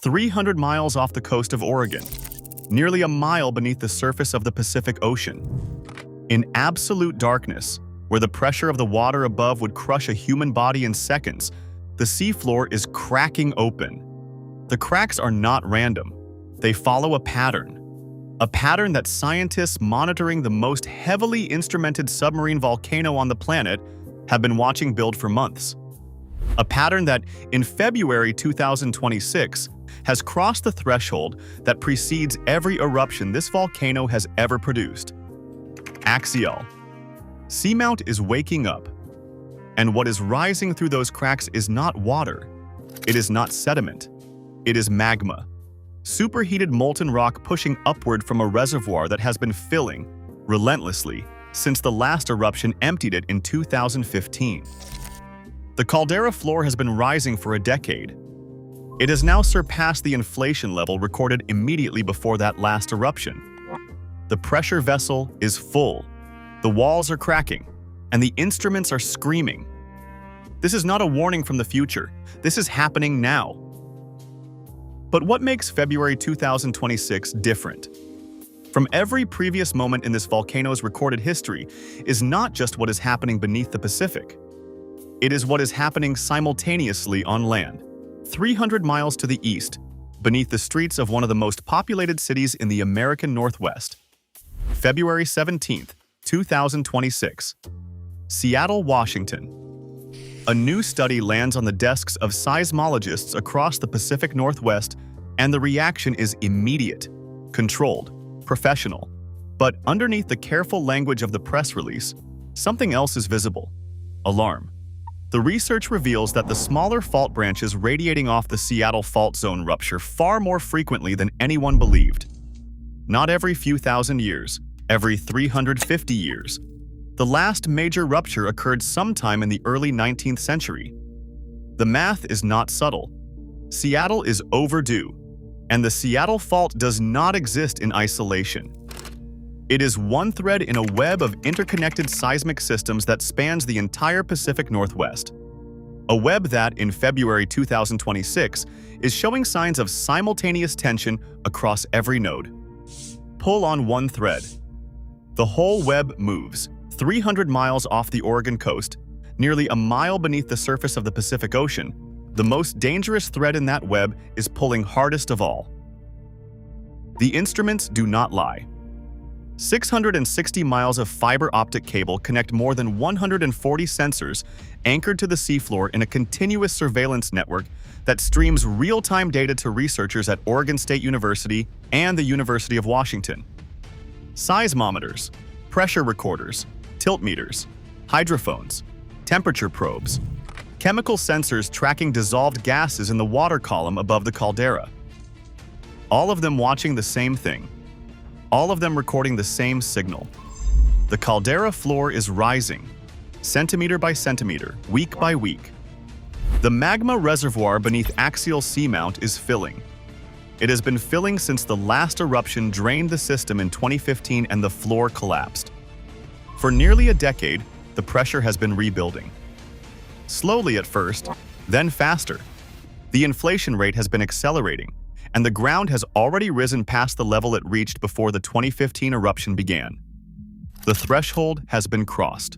300 miles off the coast of Oregon, nearly a mile beneath the surface of the Pacific Ocean. In absolute darkness, where the pressure of the water above would crush a human body in seconds, the seafloor is cracking open. The cracks are not random. They follow a pattern that scientists monitoring the most heavily instrumented submarine volcano on the planet have been watching build for months. A pattern that, in February 2026, has crossed the threshold that precedes every eruption this volcano has ever produced. Axial Seamount is waking up, and what is rising through those cracks is not water. It is not sediment. It is magma. Superheated molten rock pushing upward from a reservoir that has been filling, relentlessly, since the last eruption emptied it in 2015. The caldera floor has been rising for a decade. It has now surpassed the inflation level recorded immediately before that last eruption. The pressure vessel is full, the walls are cracking, and the instruments are screaming. This is not a warning from the future. This is happening now. But what makes February 2026 different? From every previous moment in this volcano's recorded history is not just what is happening beneath the Pacific. It is what is happening simultaneously on land, 300 miles to the east, beneath the streets of one of the most populated cities in the American Northwest. February 17th, 2026. Seattle, Washington. A new study lands on the desks of seismologists across the Pacific Northwest, and the reaction is immediate, controlled, professional. But underneath the careful language of the press release, something else is visible: alarm. The research reveals that the smaller fault branches radiating off the Seattle fault zone rupture far more frequently than anyone believed. Not every few thousand years, every 350 years. The last major rupture occurred sometime in the early 19th century. The math is not subtle. Seattle is overdue, and the Seattle fault does not exist in isolation. It is one thread in a web of interconnected seismic systems that spans the entire Pacific Northwest. A web that, in February 2026, is showing signs of simultaneous tension across every node. Pull on one thread. The whole web moves, 300 miles off the Oregon coast, nearly a mile beneath the surface of the Pacific Ocean. The most dangerous thread in that web is pulling hardest of all. The instruments do not lie. 660 miles of fiber optic cable connect more than 140 sensors anchored to the seafloor in a continuous surveillance network that streams real-time data to researchers at Oregon State University and the University of Washington. Seismometers, pressure recorders, tilt meters, hydrophones, temperature probes, chemical sensors tracking dissolved gases in the water column above the caldera. All of them watching the same thing. All of them recording the same signal. The caldera floor is rising, centimeter by centimeter, week by week. The magma reservoir beneath Axial Seamount is filling. It has been filling since the last eruption drained the system in 2015 and the floor collapsed. For nearly a decade, the pressure has been rebuilding. Slowly at first, then faster. The inflation rate has been accelerating, and the ground has already risen past the level it reached before the 2015 eruption began. The threshold has been crossed.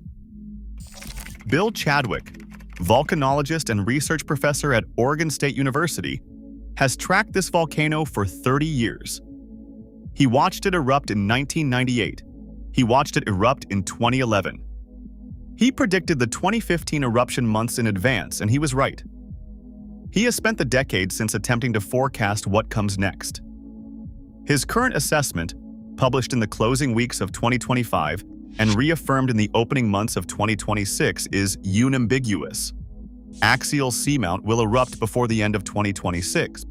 Bill Chadwick, volcanologist and research professor at Oregon State University, has tracked this volcano for 30 years. He watched it erupt in 1998. He watched it erupt in 2011. He predicted the 2015 eruption months in advance, and he was right. He has spent the decade since attempting to forecast what comes next. His current assessment, published in the closing weeks of 2025 and reaffirmed in the opening months of 2026, is unambiguous. Axial Seamount will erupt before the end of 2026.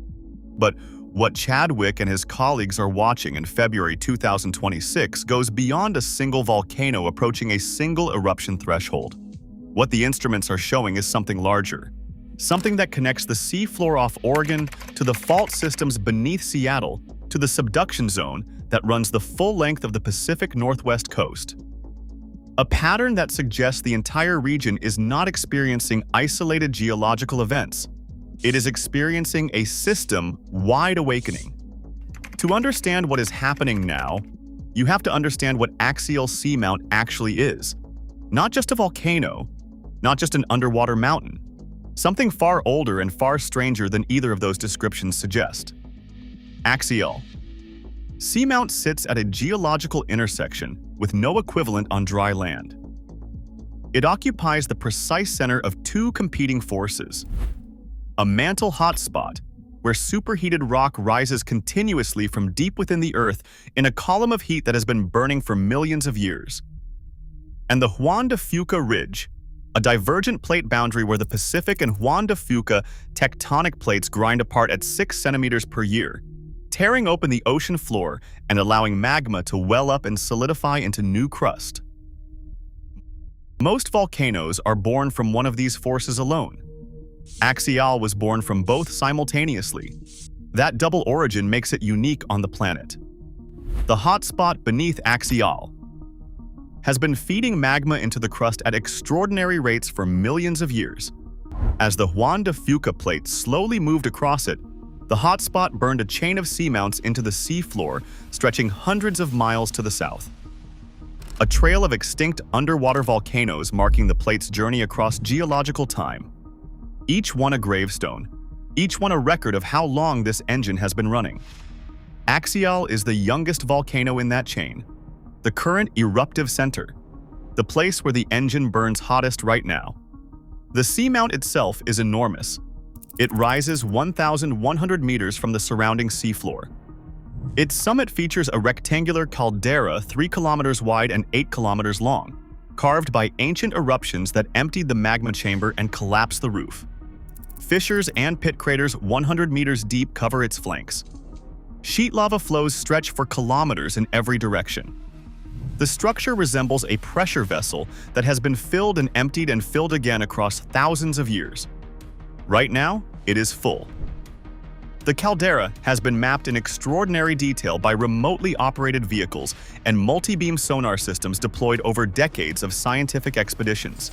But what Chadwick and his colleagues are watching in February 2026 goes beyond a single volcano approaching a single eruption threshold. What the instruments are showing is something larger. Something that connects the seafloor off Oregon to the fault systems beneath Seattle to the subduction zone that runs the full length of the Pacific Northwest coast. A pattern that suggests the entire region is not experiencing isolated geological events. It is experiencing a system-wide awakening. To understand what is happening now, you have to understand what Axial Seamount actually is. Not just a volcano, not just an underwater mountain. Something far older and far stranger than either of those descriptions suggest. Axial Seamount sits at a geological intersection with no equivalent on dry land. It occupies the precise center of two competing forces. A mantle hotspot, where superheated rock rises continuously from deep within the Earth in a column of heat that has been burning for millions of years. And the Juan de Fuca Ridge, a divergent plate boundary where the Pacific and Juan de Fuca tectonic plates grind apart at 6 centimeters per year, tearing open the ocean floor and allowing magma to well up and solidify into new crust. Most volcanoes are born from one of these forces alone. Axial was born from both simultaneously. That double origin makes it unique on the planet. The hotspot beneath Axial has been feeding magma into the crust at extraordinary rates for millions of years. As the Juan de Fuca plate slowly moved across it, the hotspot burned a chain of seamounts into the seafloor, stretching hundreds of miles to the south. A trail of extinct underwater volcanoes marking the plate's journey across geological time. Each one a gravestone, each one a record of how long this engine has been running. Axial is the youngest volcano in that chain, the current eruptive center, the place where the engine burns hottest right now. The seamount itself is enormous. It rises 1,100 meters from the surrounding seafloor. Its summit features a rectangular caldera 3 kilometers wide and 8 kilometers long, carved by ancient eruptions that emptied the magma chamber and collapsed the roof. Fissures and pit craters 100 meters deep cover its flanks. Sheet lava flows stretch for kilometers in every direction. The structure resembles a pressure vessel that has been filled and emptied and filled again across thousands of years. Right now, it is full. The caldera has been mapped in extraordinary detail by remotely operated vehicles and multi-beam sonar systems deployed over decades of scientific expeditions.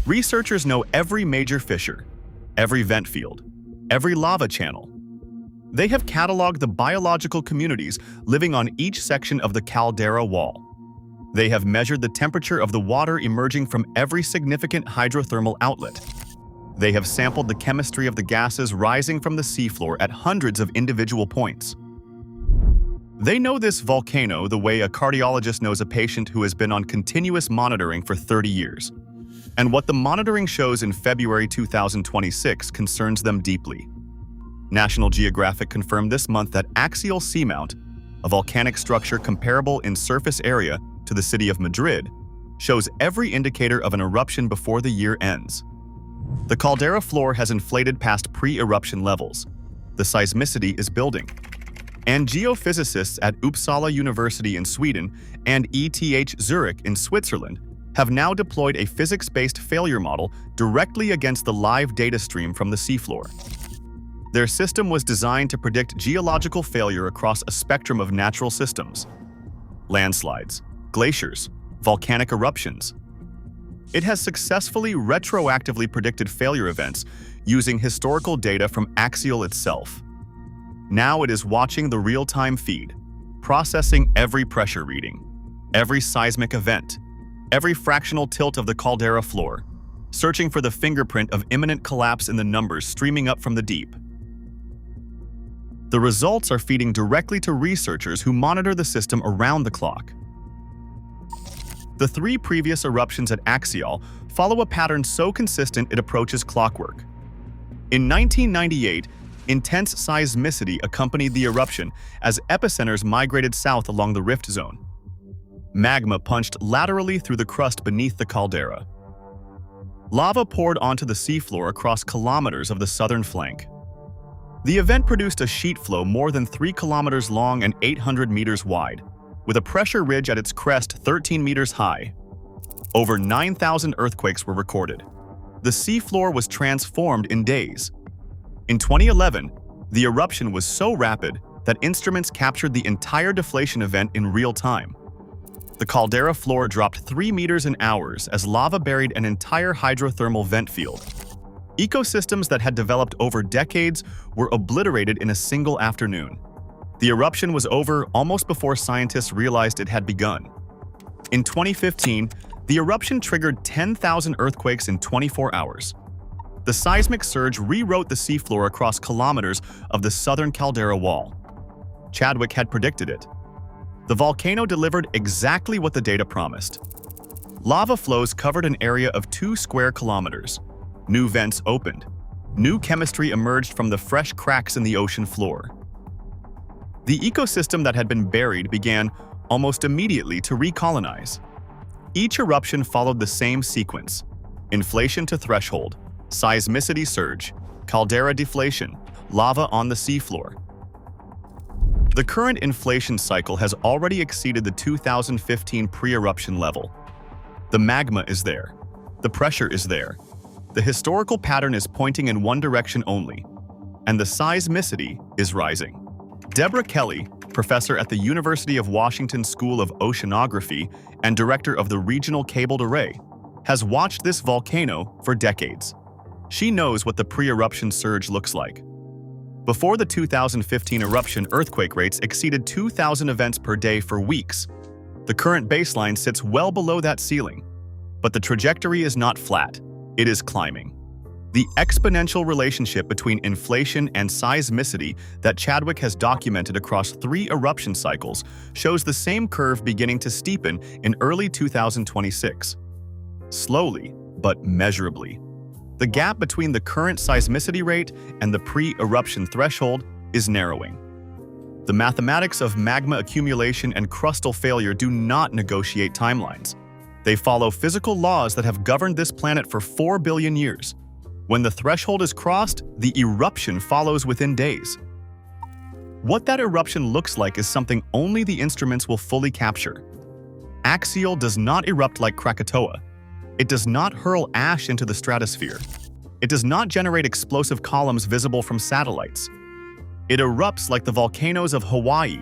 Researchers know every major fissure, every vent field, every lava channel. They have cataloged the biological communities living on each section of the caldera wall. They have measured the temperature of the water emerging from every significant hydrothermal outlet. They have sampled the chemistry of the gases rising from the seafloor at hundreds of individual points. They know this volcano the way a cardiologist knows a patient who has been on continuous monitoring for 30 years. And what the monitoring shows in February 2026 concerns them deeply. National Geographic confirmed this month that Axial Seamount, a volcanic structure comparable in surface area to the city of Madrid, shows every indicator of an eruption before the year ends. The caldera floor has inflated past pre-eruption levels. The seismicity is building. And geophysicists at Uppsala University in Sweden and ETH Zurich in Switzerland have now deployed a physics-based failure model directly against the live data stream from the seafloor. Their system was designed to predict geological failure across a spectrum of natural systems: landslides, glaciers, volcanic eruptions. It has successfully retroactively predicted failure events using historical data from Axial itself. Now it is watching the real-time feed, processing every pressure reading, every seismic event, every fractional tilt of the caldera floor, searching for the fingerprint of imminent collapse in the numbers streaming up from the deep. The results are feeding directly to researchers who monitor the system around the clock. The 3 previous eruptions at Axial follow a pattern so consistent it approaches clockwork. In 1998, intense seismicity accompanied the eruption as epicenters migrated south along the rift zone. Magma punched laterally through the crust beneath the caldera. Lava poured onto the seafloor across kilometers of the southern flank. The event produced a sheet flow more than 3 kilometers long and 800 meters wide, with a pressure ridge at its crest 13 meters high. Over 9,000 earthquakes were recorded. The seafloor was transformed in days. In 2011, the eruption was so rapid that instruments captured the entire deflation event in real time. The caldera floor dropped 3 meters in hours as lava buried an entire hydrothermal vent field. Ecosystems that had developed over decades were obliterated in a single afternoon. The eruption was over almost before scientists realized it had begun. In 2015, the eruption triggered 10,000 earthquakes in 24 hours. The seismic surge rewrote the seafloor across kilometers of the southern caldera wall. Chadwick had predicted it. The volcano delivered exactly what the data promised. Lava flows covered an area of 2 square kilometers. New vents opened. New chemistry emerged from the fresh cracks in the ocean floor. The ecosystem that had been buried began almost immediately to recolonize. Each eruption followed the same sequence: inflation to threshold, seismicity surge, caldera deflation, lava on the seafloor. The current inflation cycle has already exceeded the 2015 pre-eruption level. The magma is there. The pressure is there. The historical pattern is pointing in one direction only, and the seismicity is rising. Deborah Kelly, professor at the University of Washington School of Oceanography and director of the Regional Cabled Array, has watched this volcano for decades. She knows what the pre-eruption surge looks like. Before the 2015 eruption, earthquake rates exceeded 2,000 events per day for weeks. The current baseline sits well below that ceiling, but the trajectory is not flat, it is climbing. The exponential relationship between inflation and seismicity that Chadwick has documented across 3 eruption cycles shows the same curve beginning to steepen in early 2026. Slowly, but measurably. The gap between the current seismicity rate and the pre-eruption threshold is narrowing. The mathematics of magma accumulation and crustal failure do not negotiate timelines. They follow physical laws that have governed this planet for 4 billion years. When the threshold is crossed, the eruption follows within days. What that eruption looks like is something only the instruments will fully capture. Axial does not erupt like Krakatoa. It does not hurl ash into the stratosphere. It does not generate explosive columns visible from satellites. It erupts like the volcanoes of Hawaii,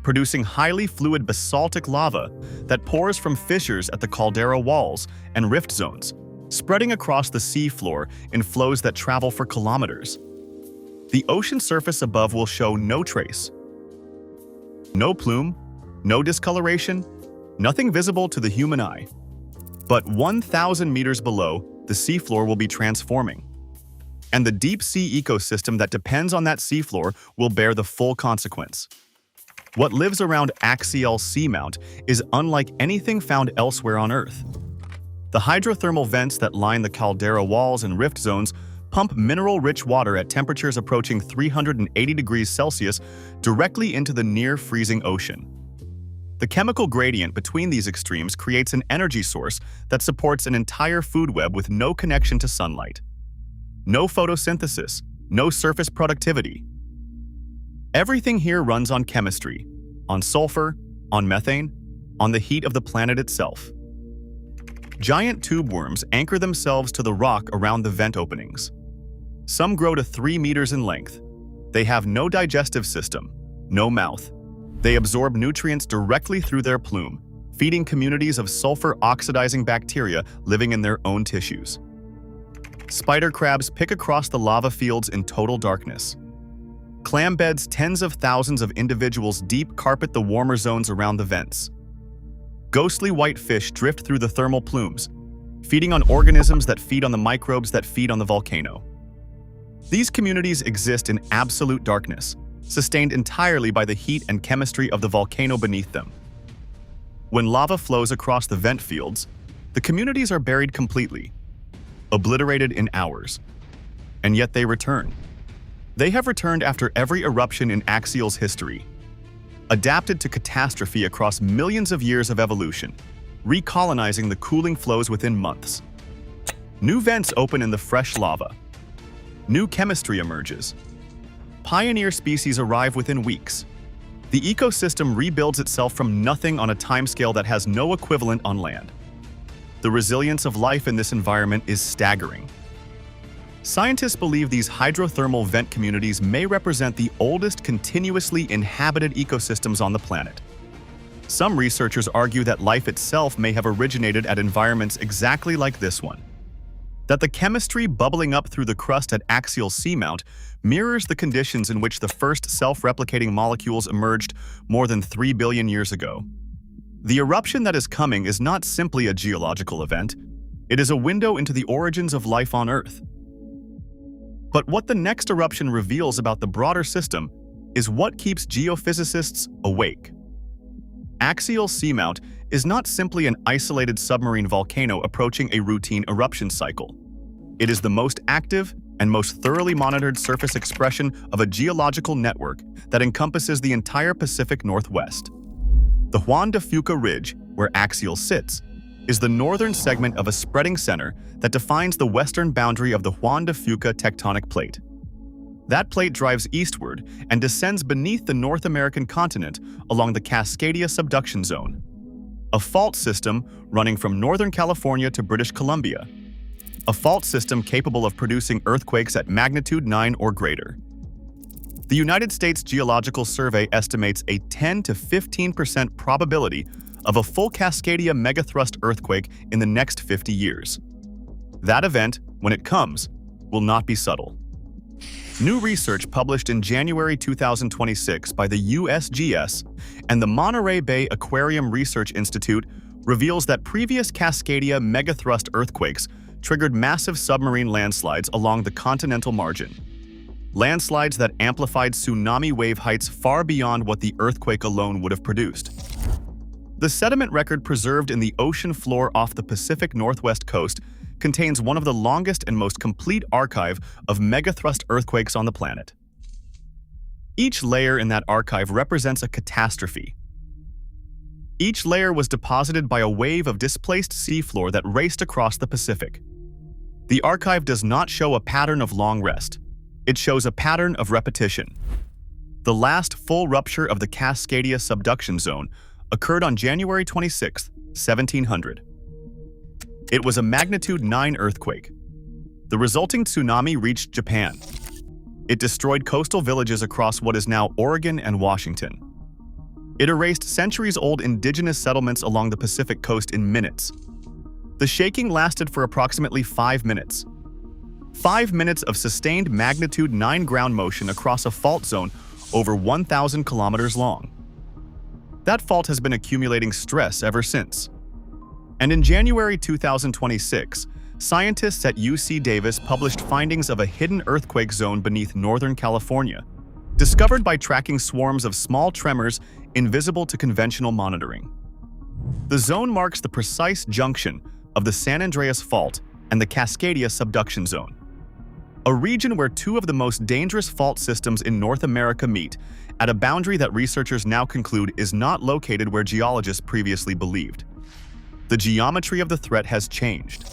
producing highly fluid basaltic lava that pours from fissures at the caldera walls and rift zones, spreading across the seafloor in flows that travel for kilometers. The ocean surface above will show no trace. No plume, no discoloration, nothing visible to the human eye. But 1,000 meters below, the seafloor will be transforming. And the deep sea ecosystem that depends on that seafloor will bear the full consequence. What lives around Axial Seamount is unlike anything found elsewhere on Earth. The hydrothermal vents that line the caldera walls and rift zones pump mineral-rich water at temperatures approaching 380 degrees Celsius directly into the near-freezing ocean. The chemical gradient between these extremes creates an energy source that supports an entire food web with no connection to sunlight. No photosynthesis, no surface productivity. Everything here runs on chemistry, on sulfur, on methane, on the heat of the planet itself. Giant tube worms anchor themselves to the rock around the vent openings. Some grow to 3 meters in length. They have no digestive system, no mouth. They absorb nutrients directly through their plume, feeding communities of sulfur-oxidizing bacteria living in their own tissues. Spider crabs pick across the lava fields in total darkness. Clam beds, tens of thousands of individuals deep, carpet the warmer zones around the vents. Ghostly white fish drift through the thermal plumes, feeding on organisms that feed on the microbes that feed on the volcano. These communities exist in absolute darkness, sustained entirely by the heat and chemistry of the volcano beneath them. When lava flows across the vent fields, the communities are buried completely, obliterated in hours. And yet they return. They have returned after every eruption in Axial's history, adapted to catastrophe across millions of years of evolution, recolonizing the cooling flows within months. New vents open in the fresh lava. New chemistry emerges. Pioneer species arrive within weeks. The ecosystem rebuilds itself from nothing on a timescale that has no equivalent on land. The resilience of life in this environment is staggering. Scientists believe these hydrothermal vent communities may represent the oldest continuously inhabited ecosystems on the planet. Some researchers argue that life itself may have originated at environments exactly like this one. That the chemistry bubbling up through the crust at Axial Seamount mirrors the conditions in which the first self-replicating molecules emerged more than 3 billion years ago. The eruption that is coming is not simply a geological event, it is a window into the origins of life on Earth. But what the next eruption reveals about the broader system is what keeps geophysicists awake. Axial Seamount is not simply an isolated submarine volcano approaching a routine eruption cycle. It is the most active and most thoroughly monitored surface expression of a geological network that encompasses the entire Pacific Northwest. The Juan de Fuca Ridge, where Axial sits, is the northern segment of a spreading center that defines the western boundary of the Juan de Fuca tectonic plate. That plate drives eastward and descends beneath the North American continent along the Cascadia subduction zone, a fault system running from Northern California to British Columbia, a fault system capable of producing earthquakes at magnitude 9 or greater. The United States Geological Survey estimates a 10 to 15% probability of a full Cascadia megathrust earthquake in the next 50 years. That event, when it comes, will not be subtle. New research published in January 2026 by the USGS and the Monterey Bay Aquarium Research Institute reveals that previous Cascadia megathrust earthquakes triggered massive submarine landslides along the continental margin. Landslides that amplified tsunami wave heights far beyond what the earthquake alone would have produced. The sediment record preserved in the ocean floor off the Pacific Northwest coast contains one of the longest and most complete archive of megathrust earthquakes on the planet. Each layer in that archive represents a catastrophe. Each layer was deposited by a wave of displaced seafloor that raced across the Pacific. The archive does not show a pattern of long rest. It shows a pattern of repetition. The last full rupture of the Cascadia subduction zone occurred on January 26, 1700. It was a magnitude 9 earthquake. The resulting tsunami reached Japan. It destroyed coastal villages across what is now Oregon and Washington. It erased centuries-old indigenous settlements along the Pacific coast in minutes. The shaking lasted for approximately 5 minutes. 5 minutes of sustained magnitude 9 ground motion across a fault zone over 1,000 kilometers long. That fault has been accumulating stress ever since. And in January 2026, scientists at UC Davis published findings of a hidden earthquake zone beneath Northern California, discovered by tracking swarms of small tremors invisible to conventional monitoring. The zone marks the precise junction of the San Andreas Fault and the Cascadia subduction zone, a region where two of the most dangerous fault systems in North America meet at a boundary that researchers now conclude is not located where geologists previously believed. The geometry of the threat has changed.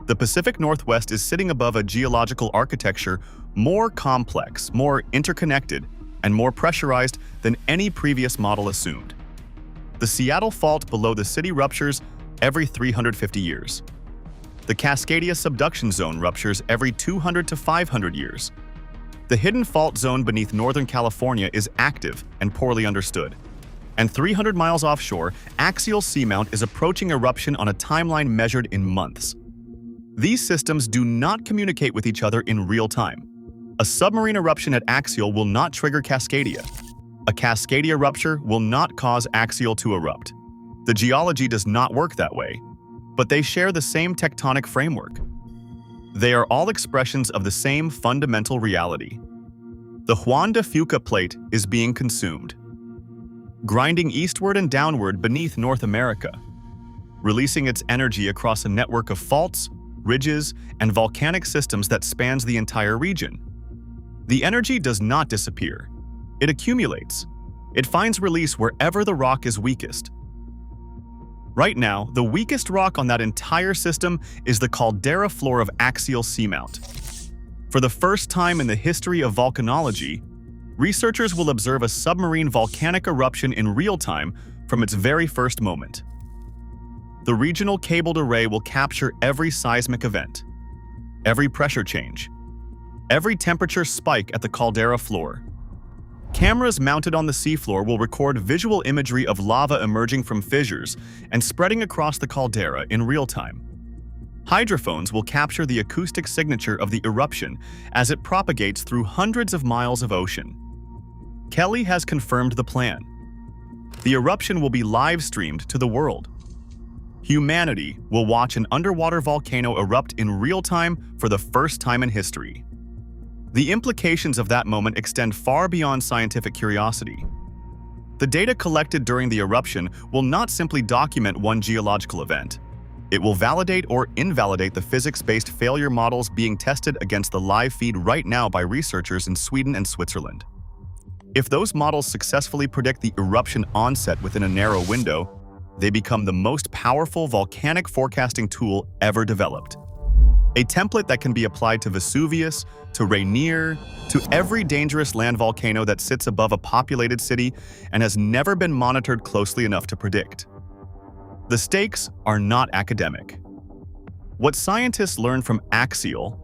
The Pacific Northwest is sitting above a geological architecture more complex, more interconnected, and more pressurized than any previous model assumed. The Seattle Fault below the city ruptures every 350 years. The Cascadia subduction zone ruptures every 200 to 500 years. The hidden fault zone beneath Northern California is active and poorly understood. And 300 miles offshore, Axial Seamount is approaching eruption on a timeline measured in months. These systems do not communicate with each other in real time. A submarine eruption at Axial will not trigger Cascadia. A Cascadia rupture will not cause Axial to erupt. The geology does not work that way, but they share the same tectonic framework. They are all expressions of the same fundamental reality. The Juan de Fuca plate is being consumed, grinding eastward and downward beneath North America, releasing its energy across a network of faults, ridges, and volcanic systems that spans the entire region. The energy does not disappear. It accumulates. It finds release wherever the rock is weakest. Right now, the weakest rock on that entire system is the caldera floor of Axial Seamount. For the first time in the history of volcanology, researchers will observe a submarine volcanic eruption in real time from its very first moment. The regional cabled array will capture every seismic event, every pressure change, every temperature spike at the caldera floor. Cameras mounted on the seafloor will record visual imagery of lava emerging from fissures and spreading across the caldera in real time. Hydrophones will capture the acoustic signature of the eruption as it propagates through hundreds of miles of ocean. Kelly has confirmed the plan. The eruption will be live-streamed to the world. Humanity will watch an underwater volcano erupt in real time for the first time in history. The implications of that moment extend far beyond scientific curiosity. The data collected during the eruption will not simply document one geological event. It will validate or invalidate the physics-based failure models being tested against the live feed right now by researchers in Sweden and Switzerland. If those models successfully predict the eruption onset within a narrow window, they become the most powerful volcanic forecasting tool ever developed. A template that can be applied to Vesuvius, to Rainier, to every dangerous land volcano that sits above a populated city and has never been monitored closely enough to predict. The stakes are not academic. What scientists learned from Axial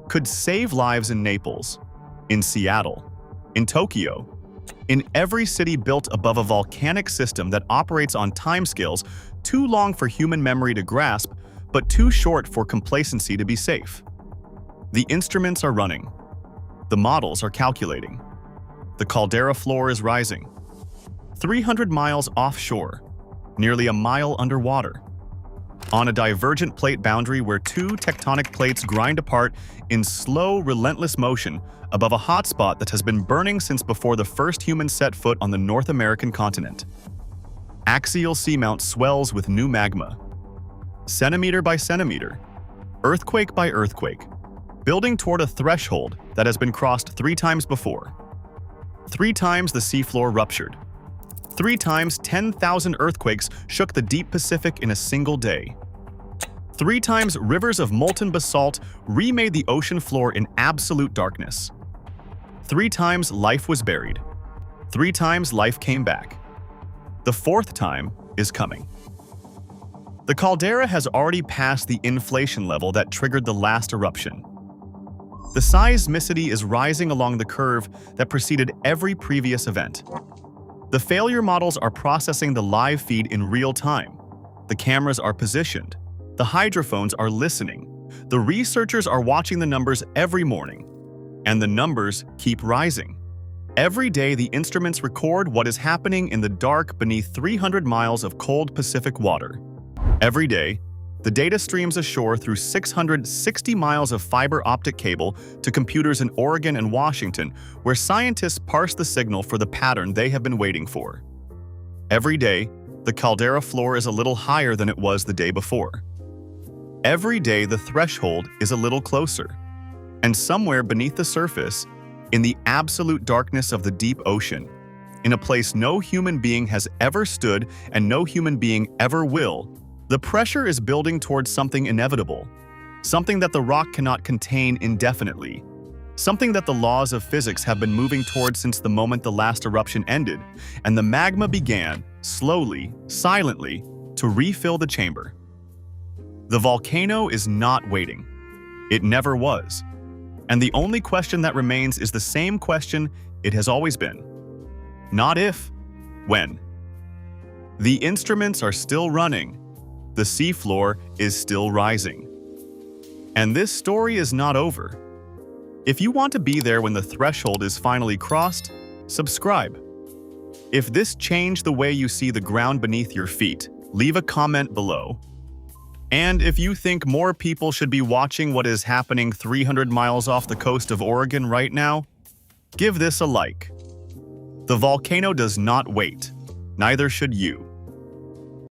could save lives in Naples, in Seattle, in Tokyo, in every city built above a volcanic system that operates on timescales too long for human memory to grasp, but too short for complacency to be safe. The instruments are running. The models are calculating. The caldera floor is rising. 300 miles offshore, nearly a mile underwater. On a divergent plate boundary where two tectonic plates grind apart in slow, relentless motion above a hotspot that has been burning since before the first human set foot on the North American continent. Axial Seamount swells with new magma. Centimeter by centimeter, earthquake by earthquake, building toward a threshold that has been crossed 3 times before. 3 times the seafloor ruptured. 3 times 10,000 earthquakes shook the deep Pacific in a single day. 3 times rivers of molten basalt remade the ocean floor in absolute darkness. 3 times life was buried. 3 times life came back. The 4th time is coming. The caldera has already passed the inflation level that triggered the last eruption. The seismicity is rising along the curve that preceded every previous event. The failure models are processing the live feed in real time. The cameras are positioned. The hydrophones are listening. The researchers are watching the numbers every morning. And the numbers keep rising. Every day, the instruments record what is happening in the dark beneath 300 miles of cold Pacific water. Every day, the data streams ashore through 660 miles of fiber optic cable to computers in Oregon and Washington, where scientists parse the signal for the pattern they have been waiting for. Every day, the caldera floor is a little higher than it was the day before. Every day, the threshold is a little closer. And somewhere beneath the surface, in the absolute darkness of the deep ocean, in a place no human being has ever stood and no human being ever will, the pressure is building towards something inevitable, something that the rock cannot contain indefinitely, something that the laws of physics have been moving towards since the moment the last eruption ended, and the magma began, slowly, silently, to refill the chamber. The volcano is not waiting. It never was. And the only question that remains is the same question it has always been. Not if, when. The instruments are still running. The seafloor is still rising. And this story is not over. If you want to be there when the threshold is finally crossed, subscribe. If this changed the way you see the ground beneath your feet, leave a comment below. And if you think more people should be watching what is happening 300 miles off the coast of Oregon right now, give this a like. The volcano does not wait. Neither should you.